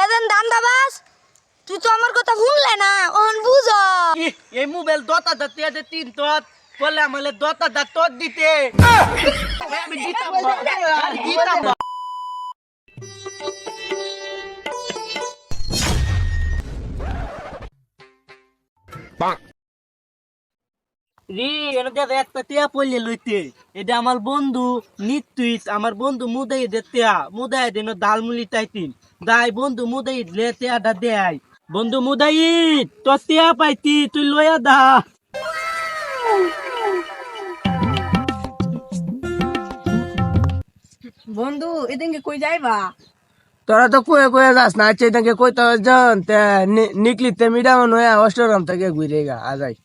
এদেন দান্দাবাস তুই তো আমার কথা শুনলে না ওহন বুঝো এই মোবাইল দতা দতে দে তিন তত বলে আমলে দতা দত তত দিতে আমি দিতাম রি এনকে একটা টিয়া পড়লে লইতে এটা আমার বন্ধু নিতুইত আমার বন্ধু মুদাই দেতিয়া মুদাই দেন দালমুলি তাইতিন দাই বন্ধু মুদাই লে টিয়াটা দেয় বন্ধু মুদাই তো টিয়া পাইতি তুই লইয়া দা বন্ধু এদিকে কই যাইবা তোরা তো কয়ে কয়ে যাস না আচ্ছা এদিকে কই তো জন তে নিকলিতে মিডা মনে হয় অষ্টগ্রাম থেকে ঘুরে গা আজাই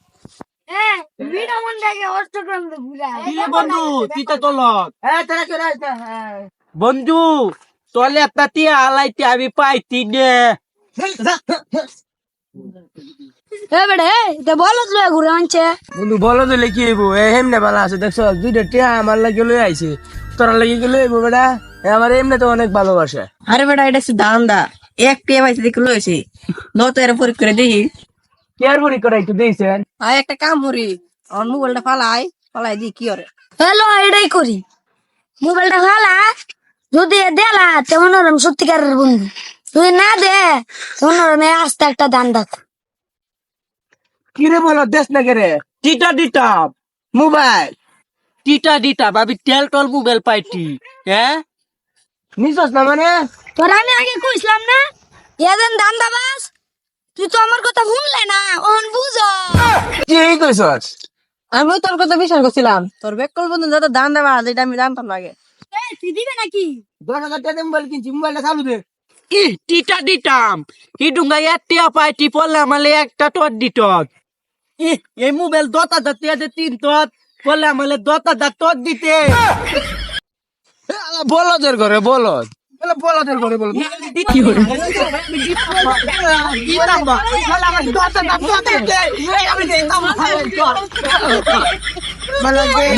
হ্যাঁ ভিডিও মন দেখে অষ্টগ্রাম তো ঘুরা দিলে বন্ধু তিতা তলত তোরা কে রাজ বন্ধু তলে একটা টিয়া আলাইতে আমি পাইতি নে এ বেড়ে এটা বলো তো ঘুরে আনছে বন্ধু বলো তো কি হইব এমনে ভালো আছে দেখছো দুইটা টিয়া আমার লাগে লই আইছে তোরা লাগি গেলে হইব বেটা আমার এমনি তো অনেক ভালোবাসে আরে বেটা এটা হচ্ছে দান্দা এক টিয়া পাইছে দেখে লয়েছে নত এর পরীক্ষা করে দেখি কেয়ার পরি করে একটু দিয়েছেন আর একটা কাম করি আমার মোবাইলটা ফালাই দি কি করে হ্যালো এটাই করি মোবাইলটা ফালা যদি দেলা তেমন ওরম সত্যিকারের বন্ধু তুই না দে তেমন ওরম আস্তে একটা দান দেখ কি রে বলো দেশ না রে টিটা দিতাম মোবাইল টিটা দিতাম আমি তেল টল মোবাইল পাইতি হ্যাঁ নিছস না মানে তোর আমি আগে কইছিলাম না এদেন দান্দাবাস তুই তো আমার কথা শুনলে না ওহন বুঝো কি কইছস আমি তোর কথা বিশ্বাস করছিলাম তোর বেকল বন্ধু যত দান দেবা এটা আমি জানতাম না আগে তুই দিবে নাকি 10,000 টাকা মোবাইল কিনছি মোবাইলটা চালু দে টিটা দিতাম ডুঙ্গা একটা পাইতি পড়লে আমালে একটা টট দিত এই মোবাইল দতা দতে দে তিন তত বলে আমালে দতা দত তত দিতে বলদের ঘরে বলদ বলদের ঘরে বলদ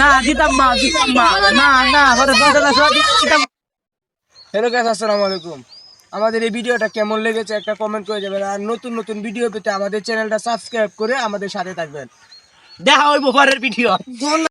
না দিতাম না হ্যালো গাইস আসসালামু আলাইকুম আমাদের এই ভিডিওটা কেমন লেগেছে একটা কমেন্ট করে যাবেন আর নতুন নতুন ভিডিও পেতে আমাদের চ্যানেলটা সাবস্ক্রাইব করে আমাদের সাথে থাকবেন দেখা হইব পরের ভিডিও